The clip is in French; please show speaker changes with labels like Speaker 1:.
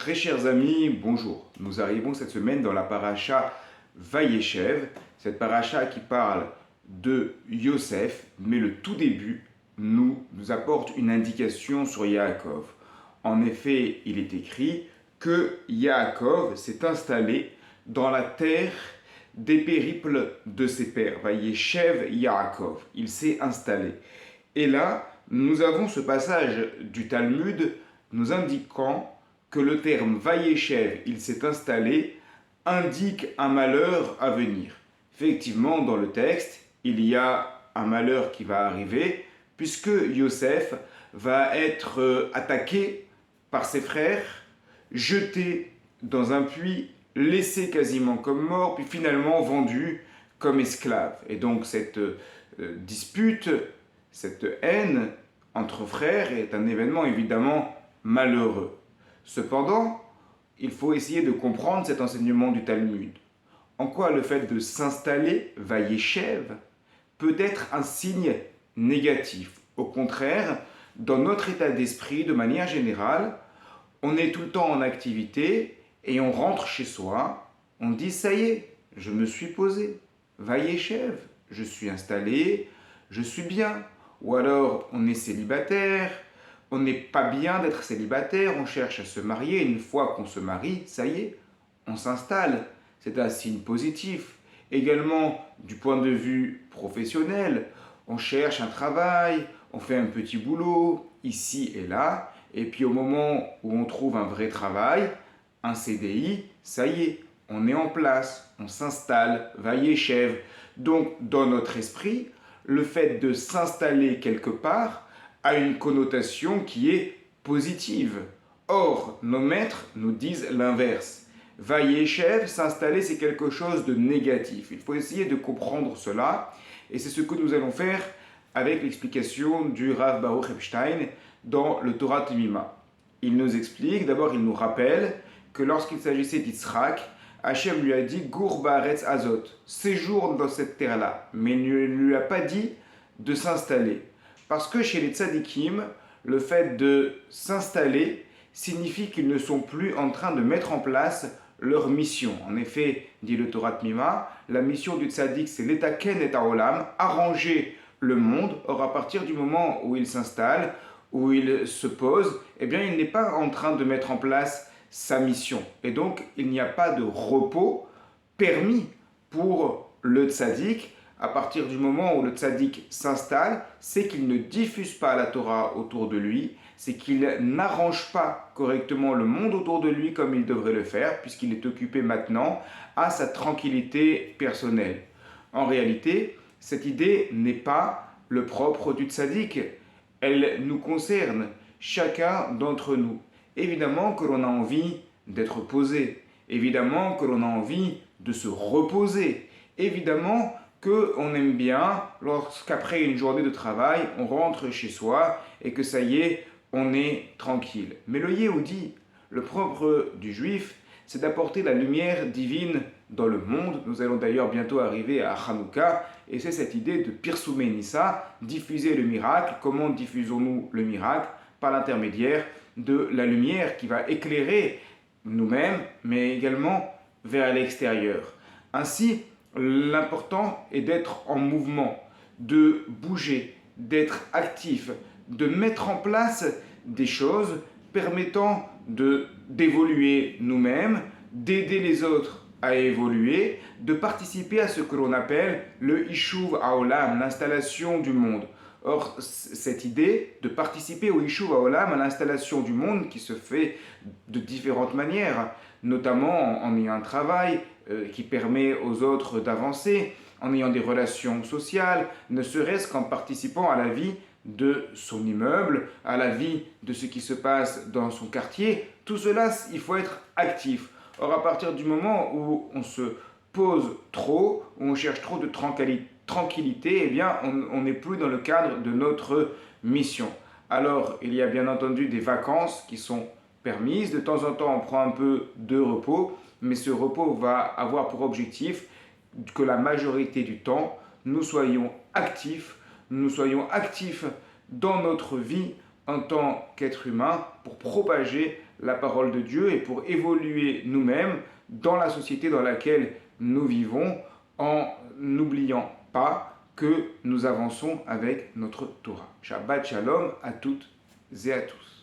Speaker 1: Très chers amis, bonjour. Nous arrivons cette semaine dans la paracha Vayeshev, cette paracha qui parle de Yosef, mais le tout début nous apporte une indication sur Yaakov. En effet, il est écrit que Yaakov s'est installé dans la terre des périples de ses pères. Vayeshev Yaakov, il s'est installé. Et là, nous avons ce passage du Talmud nous indiquant que le terme Vayeshev, il s'est installé, indique un malheur à venir. Effectivement, dans le texte, il y a un malheur qui va arriver, puisque Yosef va être attaqué par ses frères, jeté dans un puits, laissé quasiment comme mort, puis finalement vendu comme esclave. Et donc cette dispute, cette haine entre frères est un événement évidemment malheureux. Cependant, il faut essayer de comprendre cet enseignement du Talmud. En quoi le fait de s'installer, Vayeshev, peut être un signe négatif. Au contraire, dans notre état d'esprit, de manière générale, on est tout le temps en activité et on rentre chez soi, on dit ça y est, je me suis posé, Vayeshev, je suis installé, je suis bien. Ou alors on est célibataire, on n'est pas bien d'être célibataire, on cherche à se marier, et une fois qu'on se marie, ça y est, on s'installe. C'est un signe positif. Également, du point de vue professionnel, on cherche un travail, on fait un petit boulot, ici et là, et puis au moment où on trouve un vrai travail, un CDI, ça y est, on est en place, on s'installe, Vayeshev. Donc, dans notre esprit, le fait de s'installer quelque part a une connotation qui est positive. Or, nos maîtres nous disent l'inverse. Vayeshev, s'installer, c'est quelque chose de négatif. Il faut essayer de comprendre cela, et c'est ce que nous allons faire avec l'explication du Rav Baruch Epstein dans le Torah Temima. Il nous explique, d'abord il nous rappelle que lorsqu'il s'agissait d'Yitzhak, Hachem lui a dit Gour Baaretz Azot, séjourne dans cette terre-là, mais il ne lui a pas dit de s'installer. Parce que chez les tzadikim, le fait de s'installer signifie qu'ils ne sont plus en train de mettre en place leur mission. En effet, dit le Torah Temima, la mission du tzadik c'est l'etaken et haolam, arranger le monde. Or, à partir du moment où il s'installe, où il se pose, eh bien, il n'est pas en train de mettre en place sa mission. Et donc, il n'y a pas de repos permis pour le tzaddik. À partir du moment où le tzaddik s'installe, c'est qu'il ne diffuse pas la Torah autour de lui, c'est qu'il n'arrange pas correctement le monde autour de lui comme il devrait le faire, puisqu'il est occupé maintenant à sa tranquillité personnelle. En réalité, cette idée n'est pas le propre du tzaddik. Elle nous concerne, chacun d'entre nous. Évidemment que l'on a envie d'être posé, évidemment que l'on a envie de se reposer, évidemment qu'on aime bien lorsqu'après une journée de travail, on rentre chez soi et que ça y est, on est tranquille. Mais le Yehudi, le propre du juif, c'est d'apporter la lumière divine dans le monde. Nous allons d'ailleurs bientôt arriver à Hanouka, et c'est cette idée de Pirsumé Nissa, diffuser le miracle. Comment diffusons-nous le miracle? Par l'intermédiaire de la lumière qui va éclairer nous-mêmes, mais également vers l'extérieur. Ainsi, l'important est d'être en mouvement, de bouger, d'être actif, de mettre en place des choses permettant d'évoluer nous-mêmes, d'aider les autres à évoluer, de participer à ce que l'on appelle le Ishuv Haolam, l'installation du monde. Or, cette idée de participer au Ishuv Haolam, à l'installation du monde, qui se fait de différentes manières, notamment en ayant un travail qui permet aux autres d'avancer, en ayant des relations sociales, ne serait-ce qu'en participant à la vie de son immeuble, à la vie de ce qui se passe dans son quartier. Tout cela, il faut être actif. Or, à partir du moment où on se pose trop, où on cherche trop de tranquillité, eh bien, on n'est plus dans le cadre de notre mission. Alors, il y a bien entendu des vacances qui sont permises. De temps en temps, on prend un peu de repos, mais ce repos va avoir pour objectif que la majorité du temps, nous soyons actifs dans notre vie en tant qu'être humain pour propager la parole de Dieu et pour évoluer nous-mêmes dans la société dans laquelle nous vivons en n'oubliant pas que nous avançons avec notre Torah. Shabbat Shalom à toutes et à tous.